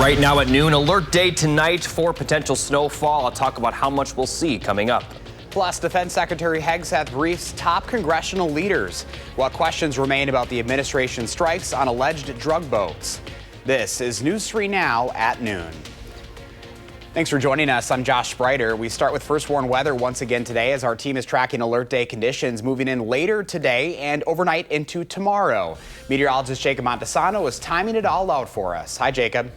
Right now at noon, alert day tonight for potential snowfall. I'll talk about how much we'll see coming up. Plus, Defense Secretary Hegseth briefs top congressional leaders. What questions remain about the administration strikes on alleged drug boats? This is News 3 Now at noon. Thanks for joining us. I'm Josh Spreiter. We start with First Warn weather once again today as our team is tracking alert day conditions moving in later today and overnight into tomorrow. Meteorologist Jacob Montesano is timing it all out for us. Hi, Jacob.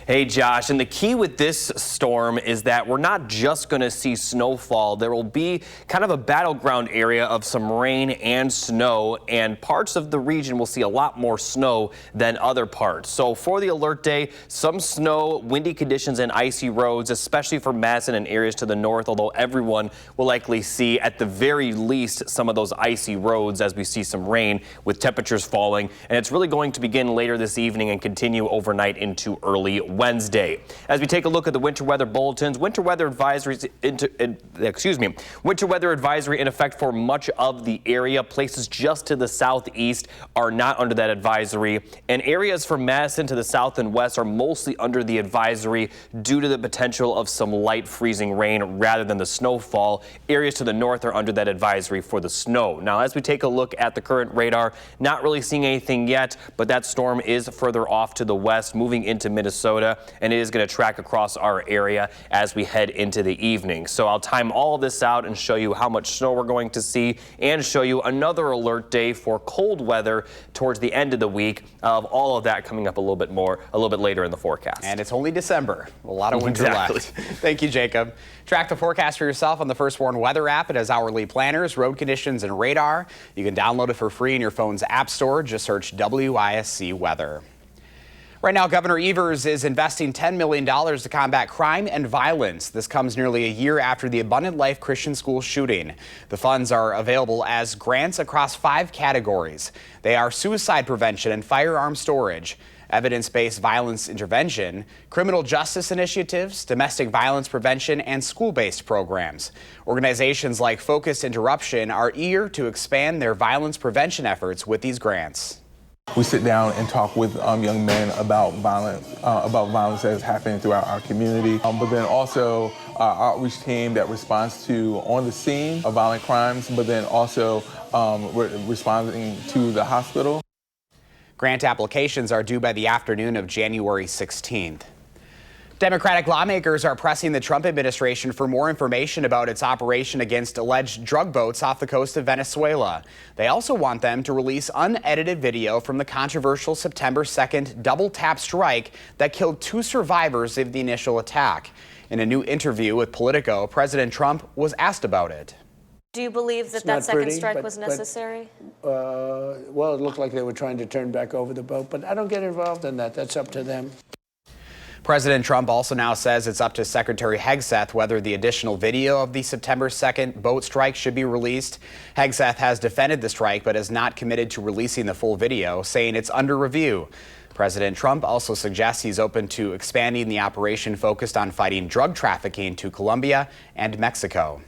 Hey, Josh, and the key with this storm is that we're not just going to see snowfall. There will be kind of a battleground area of some rain and snow, and parts of the region will see a lot more snow than other parts. So for the alert day, some snow, windy conditions, and icy roads, especially for Madison and areas to the north, although everyone will likely see at the very least some of those icy roads as we see some rain with temperatures falling. And it's really going to begin later this evening and continue overnight into early Wednesday. As we take a look at the winter weather bulletins, winter weather advisories winter weather advisory in effect for much of the area. Places just to the southeast are not under that advisory, and areas from Madison to the south and west are mostly under the advisory due to the potential of some light freezing rain rather than the snowfall. Areas to the north are under that advisory for the snow. Now, as we take a look at the current radar, not really seeing anything yet, but that storm is further off to the west, moving into Minnesota, and it is going to track across our area as we head into the evening. So I'll time all of this out and show you how much snow we're going to see and show you another alert day for cold weather towards the end of the week. Of all of that coming up a little bit later in the forecast. And it's only December. A lot of winter left. Thank you, Jacob. Track the forecast for yourself on the First Warn weather app. It has hourly planners, road conditions, and radar. You can download it for free in your phone's app store. Just search WISC weather. Right now, Governor Evers is investing $10 million to combat crime and violence. This comes nearly a year after the Abundant Life Christian School shooting. The funds are available as grants across 5 categories. They are suicide prevention and firearm storage, evidence-based violence intervention, criminal justice initiatives, domestic violence prevention, and school-based programs. Organizations like Focused Interruption are eager to expand their violence prevention efforts with these grants. We sit down and talk with young men about violence that is happening throughout our community, but then also our outreach team that responds to on the scene of violent crimes, but then also responding to the hospital. Grant applications are due by the afternoon of January 16th. Democratic lawmakers are pressing the Trump administration for more information about its operation against alleged drug boats off the coast of Venezuela. They also want them to release unedited video from the controversial September 2nd double-tap strike that killed 2 survivors of the initial attack. In a new interview with Politico, President Trump was asked about it. Do you believe that that second strike was necessary? Well, it looked like they were trying to turn back over the boat, but I don't get involved in that. That's up to them. President Trump also now says it's up to Secretary Hegseth whether the additional video of the September 2nd boat strike should be released. Hegseth has defended the strike but is not committed to releasing the full video, saying it's under review. President Trump also suggests he's open to expanding the operation focused on fighting drug trafficking to Colombia and Mexico.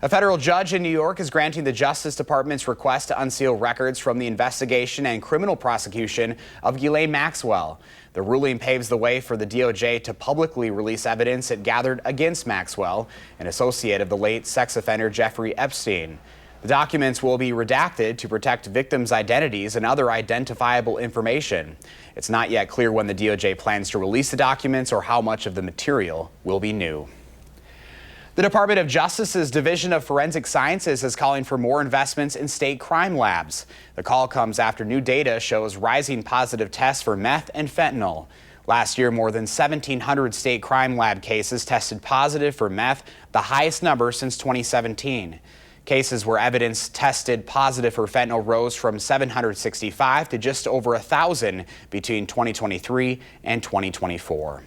A federal judge in New York is granting the Justice Department's request to unseal records from the investigation and criminal prosecution of Ghislaine Maxwell. The ruling paves the way for the DOJ to publicly release evidence it gathered against Maxwell, an associate of the late sex offender Jeffrey Epstein. The documents will be redacted to protect victims' identities and other identifiable information. It's not yet clear when the DOJ plans to release the documents or how much of the material will be new. The Department of Justice's Division of Forensic Sciences is calling for more investments in state crime labs. The call comes after new data shows rising positive tests for meth and fentanyl. Last year, more than 1,700 state crime lab cases tested positive for meth, the highest number since 2017. Cases where evidence tested positive for fentanyl rose from 765 to just over 1,000 between 2023 and 2024.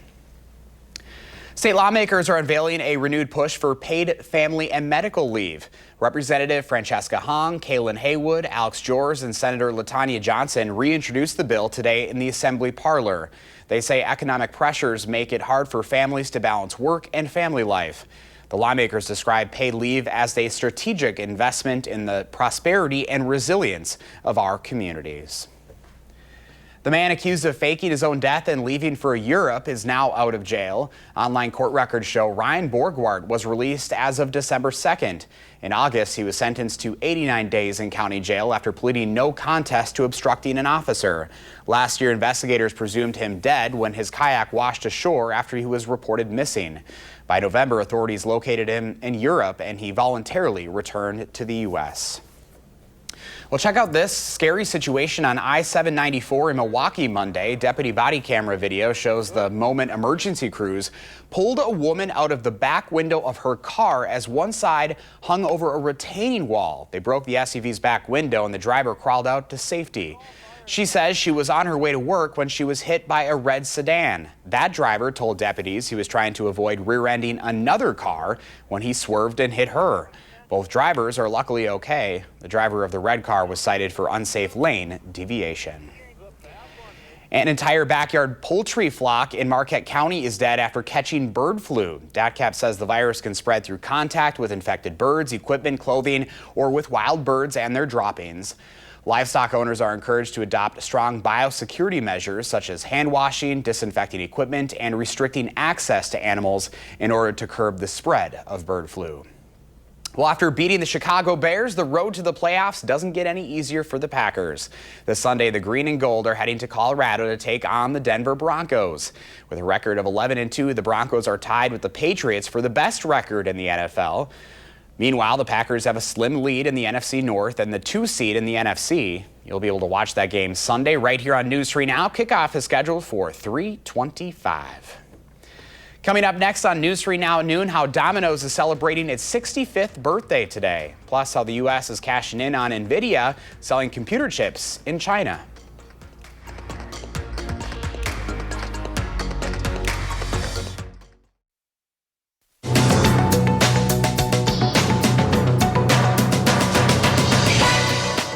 State lawmakers are unveiling a renewed push for paid family and medical leave. Representative Francesca Hong, Kaylin Haywood, Alex Jors, and Senator LaTanya Johnson reintroduced the bill today in the Assembly parlor. They say economic pressures make it hard for families to balance work and family life. The lawmakers describe paid leave as a strategic investment in the prosperity and resilience of our communities. The man accused of faking his own death and leaving for Europe is now out of jail. Online court records show Ryan Borgward was released as of December 2nd. In August, he was sentenced to 89 days in county jail after pleading no contest to obstructing an officer. Last year, investigators presumed him dead when his kayak washed ashore after he was reported missing. By November, authorities located him in Europe and he voluntarily returned to the U.S. Well, check out this scary situation on I-794 in Milwaukee Monday. Deputy body camera video shows the moment emergency crews pulled a woman out of the back window of her car as one side hung over a retaining wall. They broke the SUV's back window and the driver crawled out to safety. She says she was on her way to work when she was hit by a red sedan. That driver told deputies he was trying to avoid rear-ending another car when he swerved and hit her. Both drivers are luckily okay. The driver of the red car was cited for unsafe lane deviation. An entire backyard poultry flock in Marquette County is dead after catching bird flu. DATCAP says the virus can spread through contact with infected birds, equipment, clothing, or with wild birds and their droppings. Livestock owners are encouraged to adopt strong biosecurity measures such as hand washing, disinfecting equipment, and restricting access to animals in order to curb the spread of bird flu. Well, after beating the Chicago Bears, the road to the playoffs doesn't get any easier for the Packers. This Sunday, the green and gold are heading to Colorado to take on the Denver Broncos. With a record of 11-2, the Broncos are tied with the Patriots for the best record in the NFL. Meanwhile, the Packers have a slim lead in the NFC North and the 2 seed in the NFC. You'll be able to watch that game Sunday right here on News 3 Now. Kickoff is scheduled for 3:25. Coming up next on News 3 Now at noon, how Domino's is celebrating its 65th birthday today. Plus, how the U.S. is cashing in on NVIDIA, selling computer chips in China.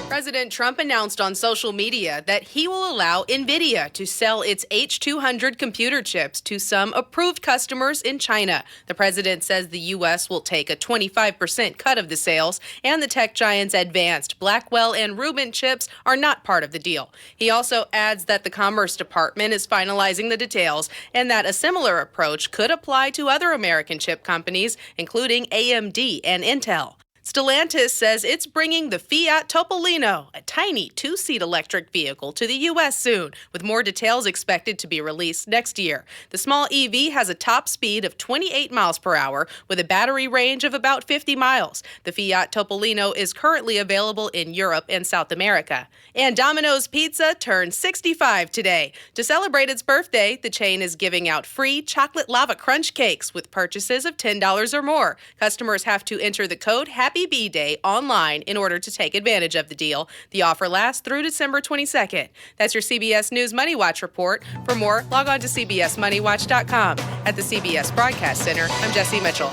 President Trump announced on social media that he will allow NVIDIA to sell its H200 computer chips to some approved customers in China. The president says the U.S. will take a 25% cut of the sales, and the tech giant's advanced Blackwell and Rubin chips are not part of the deal. He also adds that the Commerce Department is finalizing the details and that a similar approach could apply to other American chip companies, including AMD and Intel. Stellantis says it's bringing the Fiat Topolino, a tiny 2-seat electric vehicle, to the U.S. soon, with more details expected to be released next year. The small EV has a top speed of 28 miles per hour with a battery range of about 50 miles. The Fiat Topolino is currently available in Europe and South America. And Domino's Pizza turned 65 today. To celebrate its birthday, the chain is giving out free chocolate lava crunch cakes with purchases of $10 or more. Customers have to enter the code Happy B-Day online in order to take advantage of the deal. The offer lasts through December 22nd. That's your CBS News Money Watch report. For more, log on to CBSMoneyWatch.com. At the CBS Broadcast Center, I'm Jesse Mitchell.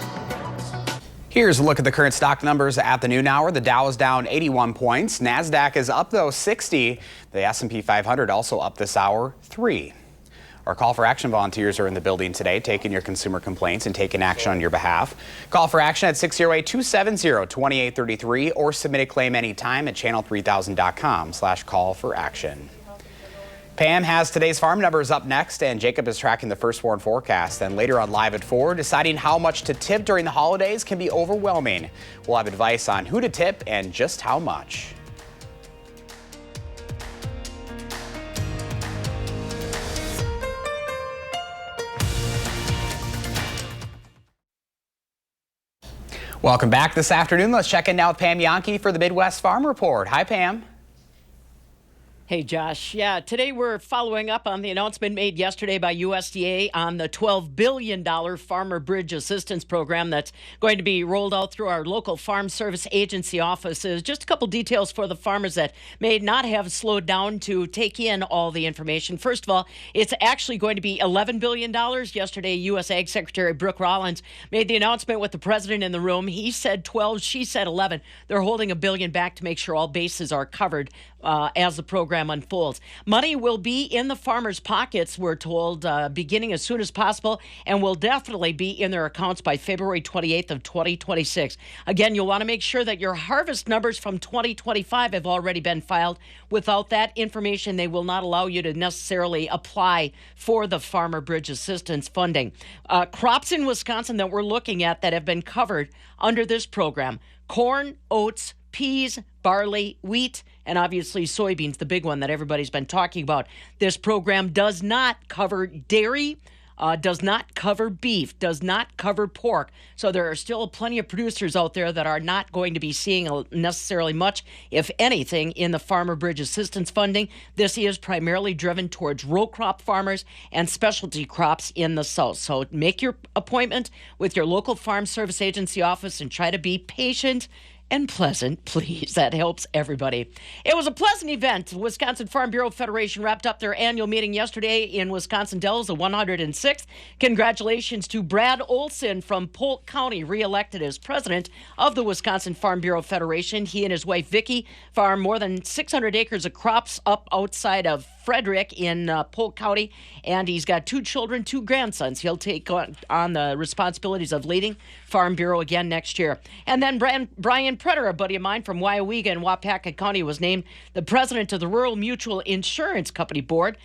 Here's a look at the current stock numbers at the noon hour. The Dow is down 81 points. NASDAQ is up, though, 60. The S&P 500 also up this hour, 3. Our call for action volunteers are in the building today, taking your consumer complaints and taking action on your behalf. Call for action at 608-270-2833 or submit a claim anytime at channel3000.com/call-for-action. Pam has today's farm numbers up next, and Jacob is tracking the first warn forecast. And later on Live at 4, deciding how much to tip during the holidays can be overwhelming. We'll have advice on who to tip and just how much. Welcome back this afternoon. Let's check in now with Pam Yankee for the Midwest Farm Report. Hi, Pam. Hey, Josh. Yeah, today we're following up on the announcement made yesterday by USDA on the $12 billion Farmer Bridge Assistance Program that's going to be rolled out through our local Farm Service Agency offices. Just a couple details for the farmers that may not have slowed down to take in all the information. First of all, it's actually going to be $11 billion. Yesterday, U.S. Ag Secretary Brooke Rollins made the announcement with the president in the room. He said 12, she said 11. They're holding $1 billion back to make sure all bases are covered as the program program unfolds. Money will be in the farmers' pockets, we're told, beginning as soon as possible, and will definitely be in their accounts by February 28th of 2026. Again, you'll want to make sure that your harvest numbers from 2025 have already been filed. Without that information, they will not allow you to necessarily apply for the Farmer Bridge Assistance funding. Crops in Wisconsin that we're looking at that have been covered under this program: corn, oats, peas, barley, wheat, and obviously soybeans, the big one that everybody's been talking about. This program does not cover dairy, does not cover beef, does not cover pork. So there are still plenty of producers out there that are not going to be seeing necessarily much, if anything, in the Farmer Bridge Assistance funding. This is primarily driven towards row crop farmers and specialty crops in the South. So make your appointment with your local Farm Service Agency office and try to be patient and pleasant, please. That helps everybody. It was a pleasant event. The Wisconsin Farm Bureau Federation wrapped up their annual meeting yesterday in Wisconsin Dells, the 106th. Congratulations to Brad Olson from Polk County, reelected as president of the Wisconsin Farm Bureau Federation. He and his wife, Vicki, farm more than 600 acres of crops up outside of Frederick in Polk County, and he's got 2 children, 2 grandsons. He'll take on the responsibilities of leading Farm Bureau again next year. And then Brian Pretter, a buddy of mine from Wyowega and Wapaka County, was named the president of the Rural Mutual Insurance Company Board.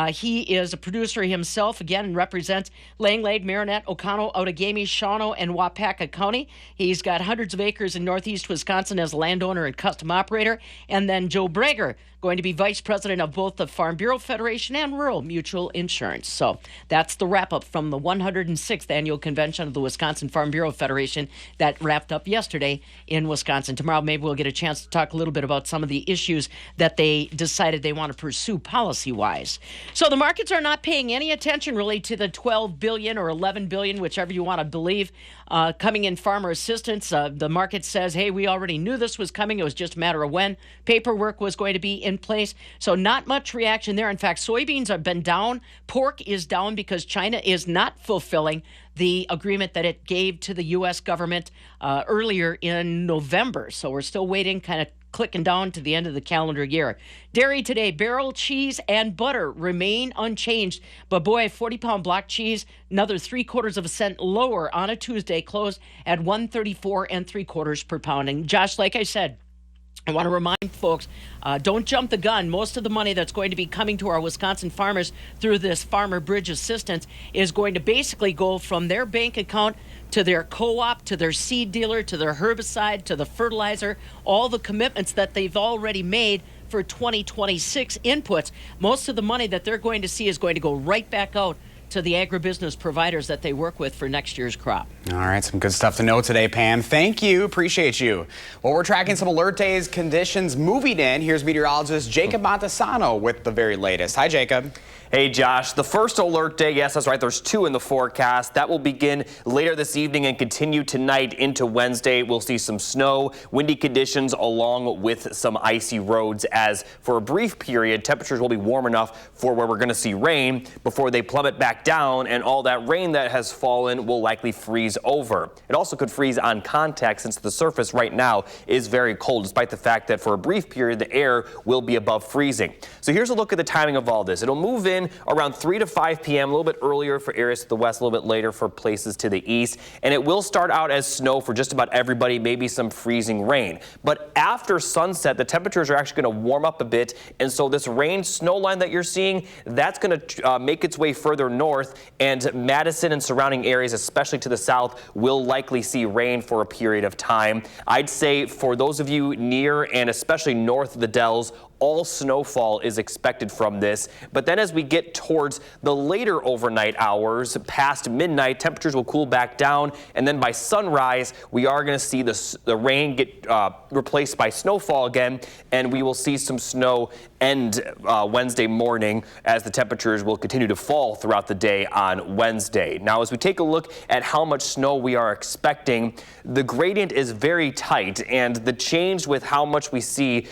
He is a producer himself, again, and represents Langlade, Marinette, Oconto, Outagamie, Shawano, and Wapaka County. He's got hundreds of acres in northeast Wisconsin as a landowner and custom operator. And then Joe Brager, going to be vice president of both the Farm Bureau Federation and Rural Mutual Insurance. So that's the wrap-up from the 106th annual convention of the Wisconsin Farm Bureau Federation that wrapped up yesterday in Wisconsin. Tomorrow, maybe we'll get a chance to talk a little bit about some of the issues that they decided they want to pursue policy-wise. So the markets are not paying any attention really to the $12 billion or $11 billion, whichever you want to believe, coming in farmer assistance. The market says, hey, we already knew this was coming. It was just a matter of when. Paperwork was going to be in place. So not much reaction there. In fact, soybeans have been down. Pork is down because China is not fulfilling the agreement that it gave to the U.S. government earlier in November. So we're still waiting, kind of clicking down to the end of the calendar year. Dairy today, barrel cheese and butter remain unchanged. But boy, 40-pound block cheese, another 3/4 cent lower on a Tuesday, closed at $1.34 3/4 per pound. And Josh, like I said, I want to remind folks, don't jump the gun. Most of the money that's going to be coming to our Wisconsin farmers through this Farmer Bridge Assistance is going to basically go from their bank account to their co-op, to their seed dealer, to their herbicide, to the fertilizer, all the commitments that they've already made for 2026 inputs. Most of the money that they're going to see is going to go right back out to the agribusiness providers that they work with for next year's crop. All right, some good stuff to know today, Pam. Thank you. Appreciate you. Well, we're tracking some alert days conditions moving in. Here's meteorologist Jacob Montesano with the very latest. Hi, Jacob. Hey, Josh. The first alert day, yes, that's right, there's 2 in the forecast. That will begin later this evening and continue tonight into Wednesday. We'll see some snow, windy conditions, along with some icy roads, as for a brief period, temperatures will be warm enough for where we're going to see rain before they plummet back down, and all that rain that has fallen will likely freeze over. It also could freeze on contact, since the surface right now is very cold, despite the fact that for a brief period, the air will be above freezing. So here's a look at the timing of all this. It'll move in around 3 to 5 p.m., a little bit earlier for areas to the west, a little bit later for places to the east. And it will start out as snow for just about everybody, maybe some freezing rain. But after sunset, the temperatures are actually going to warm up a bit. And so this rain snow line that you're seeing, that's going to make its way further north. And Madison and surrounding areas, especially to the south, will likely see rain for a period of time. I'd say for those of you near and especially north of the Dells, all snowfall is expected from this. But then as we get towards the later overnight hours, past midnight, temperatures will cool back down. And then by sunrise, we are going to see the rain get replaced by snowfall again. And we will see some snow end Wednesday morning as the temperatures will continue to fall throughout the day on Wednesday. Now, as we take a look at how much snow we are expecting, the gradient is very tight. And the change with how much we see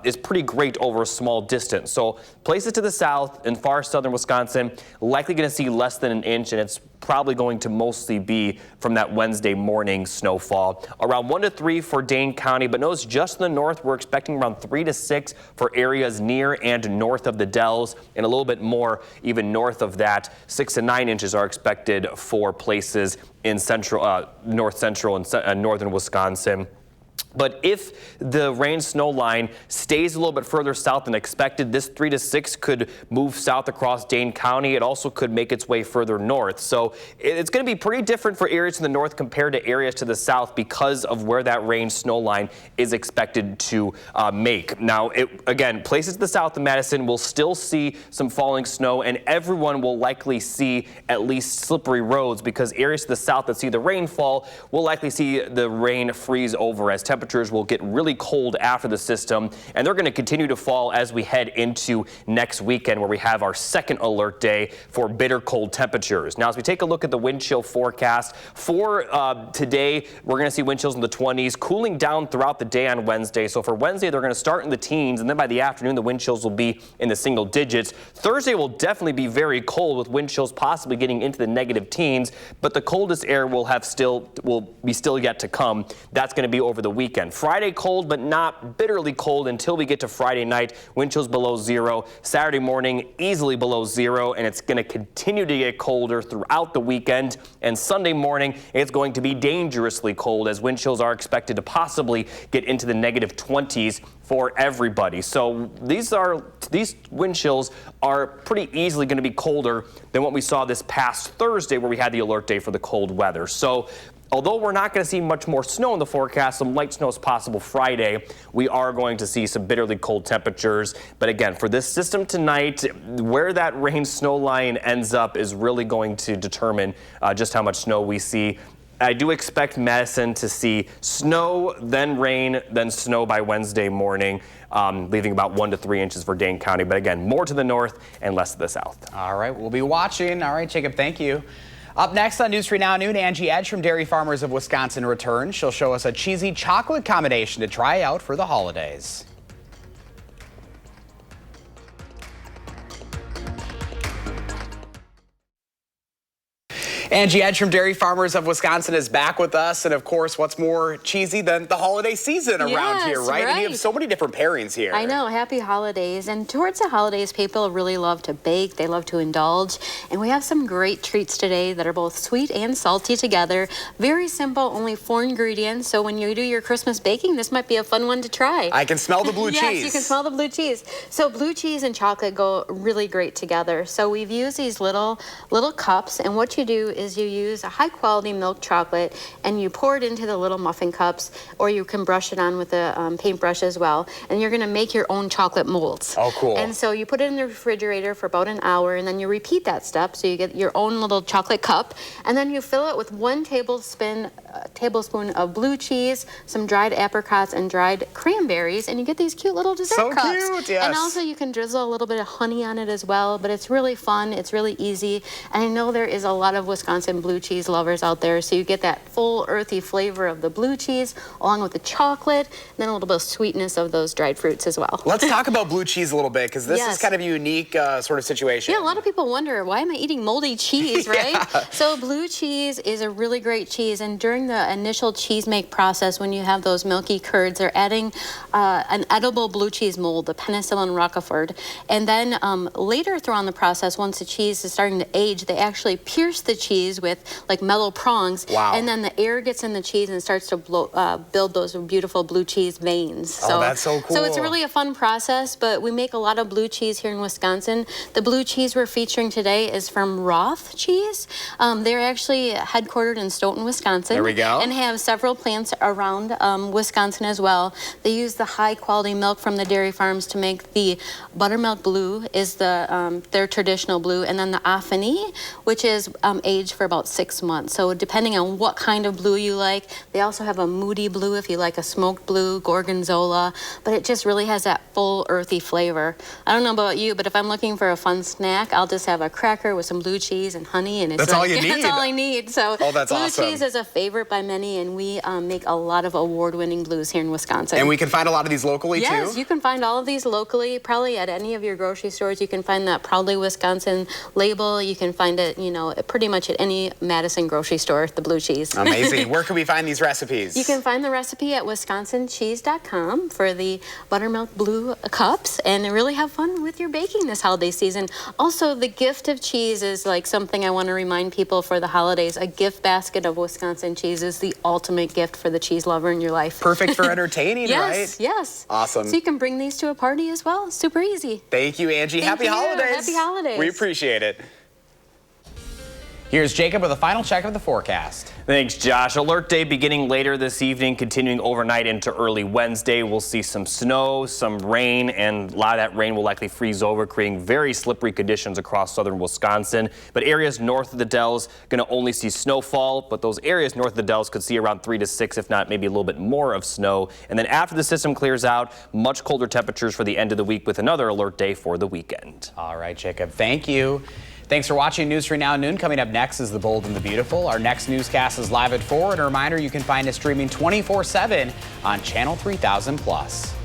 is pretty great rate over a small distance. So places to the south and far southern Wisconsin likely going to see less than an inch, and it's probably going to mostly be from that Wednesday morning snowfall. Around 1 to 3 for Dane County, but notice just in the north we're expecting around 3 to 6 for areas near and north of the Dells, and a little bit more even north of that. 6 to 9 inches are expected for places in central, north central and northern Wisconsin. But if the rain snow line stays a little bit further south than expected, this 3 to 6 could move south across Dane County. It also could make its way further north. So it's going to be pretty different for areas to the north compared to areas to the south because of where that rain snow line is expected to make. Now, again, places to the south of Madison will still see some falling snow, and everyone will likely see at least slippery roads because areas to the south that see the rainfall will likely see the rain freeze over as temperatures will get really cold after the system, and they're going to continue to fall as we head into next weekend where we have our second alert day for bitter cold temperatures. Now, as we take a look at the wind chill forecast for today, we're going to see wind chills in the 20s, cooling down throughout the day on Wednesday. So for Wednesday, they're going to start in the teens, and then by the afternoon, the wind chills will be in the single digits. Thursday will definitely be very cold with wind chills possibly getting into the negative teens, but the coldest air will be still yet to come. That's going to be over the weekend. Friday cold, but not bitterly cold until we get to Friday night. Wind chills below 0. Saturday morning easily below 0, and it's going to continue to get colder throughout the weekend. And Sunday morning it's going to be dangerously cold as wind chills are expected to possibly get into the negative 20s for everybody. So these wind chills are pretty easily going to be colder than what we saw this past Thursday where we had the alert day for the cold weather. So although we're not going to see much more snow in the forecast, some light snow is possible Friday, we are going to see some bitterly cold temperatures. But again, for this system tonight, where that rain snow line ends up is really going to determine just how much snow we see. I do expect Madison to see snow, then rain, then snow by Wednesday morning, leaving about 1 to 3 inches for Dane County. But again, more to the north and less to the south. All right, we'll be watching. All right, Jacob, thank you. Up next on News 3 Now Noon, Angie Edge from Dairy Farmers of Wisconsin returns. She'll show us a cheesy chocolate combination to try out for the holidays. Angie Edge from Dairy Farmers of Wisconsin is back with us. And of course, what's more cheesy than the holiday season around here, right? And you have so many different pairings here. I know. Happy holidays. And towards the holidays, people really love to bake. They love to indulge. And we have some great treats today that are both sweet and salty together. Very simple, only 4 ingredients. So when you do your Christmas baking, this might be a fun one to try. I can smell the blue cheese. Yes, you can smell the blue cheese. So blue cheese and chocolate go really great together. So we've used these little cups, and what you do is you use a high quality milk chocolate and you pour it into the little muffin cups, or you can brush it on with a paintbrush as well, and you're going to make your own chocolate molds. Oh, cool. And so you put it in the refrigerator for about an hour, and then you repeat that step, so you get your own little chocolate cup, and then you fill it with 1 tablespoon of blue cheese, some dried apricots and dried cranberries, and you get these cute little dessert cups. So cute, yes. And also you can drizzle a little bit of honey on it as well, but it's really fun, it's really easy, and I know there is a lot of Wisconsin blue cheese lovers out there, so you get that full earthy flavor of the blue cheese along with the chocolate, and then a little bit of sweetness of those dried fruits as well. Let's talk about blue cheese a little bit, because this is kind of a unique sort of situation. Yeah, a lot of people wonder, why am I eating moldy cheese, right? So blue cheese is a really great cheese, and during the initial cheese make process, when you have those milky curds, they're adding an edible blue cheese mold, the penicillin roquefort, and then later through on the process, once the cheese is starting to age, they actually pierce the cheese with like metal prongs, and then the air gets in the cheese and starts to build those beautiful blue cheese veins. So, that's so cool. So it's really a fun process, but we make a lot of blue cheese here in Wisconsin. The blue cheese we're featuring today is from Roth Cheese. They're actually headquartered in Stoughton, Wisconsin. There we go. And have several plants around Wisconsin as well. They use the high quality milk from the dairy farms to make the buttermilk blue is their traditional blue, and then the Affinee, which is aged foliage for about 6 months. So depending on what kind of blue you like, they also have a moody blue if you like a smoked blue, gorgonzola, but it just really has that full earthy flavor. I don't know about you, but if I'm looking for a fun snack, I'll just have a cracker with some blue cheese and honey, and it's that's all you need. That's all I need. So that's blue awesome. cheese is a favorite by many, and we make a lot of award-winning blues here in Wisconsin. And we can find a lot of these locally, too? Yes, you can find all of these locally, probably at any of your grocery stores. You can find that Proudly Wisconsin label. You can find it, you know, pretty much at any Madison grocery store, the blue cheese. Amazing. Where can we find these recipes? You can find the recipe at wisconsincheese.com for the buttermilk blue cups, and really have fun with your baking this holiday season. Also, the gift of cheese is like something I want to remind people for the holidays. A gift basket of Wisconsin cheese is the ultimate gift for the cheese lover in your life. Perfect for entertaining, right? Yes. Awesome. So you can bring these to a party as well. Super easy. Thank you, Angie. Happy holidays. Happy holidays. We appreciate it. Here's Jacob with a final check of the forecast. Thanks, Josh. Alert day beginning later this evening, continuing overnight into early Wednesday. We'll see some snow, some rain, and a lot of that rain will likely freeze over, creating very slippery conditions across southern Wisconsin. But areas north of the Dells going to only see snowfall, but those areas north of the Dells could see around 3 to 6, if not maybe a little bit more of snow. And then after the system clears out, much colder temperatures for the end of the week with another alert day for the weekend. All right, Jacob. Thank you. Thanks for watching News 3 Now Noon. Coming up next is The Bold and the Beautiful. Our next newscast is live at 4. And a reminder, you can find us streaming 24/7 on Channel 3000+.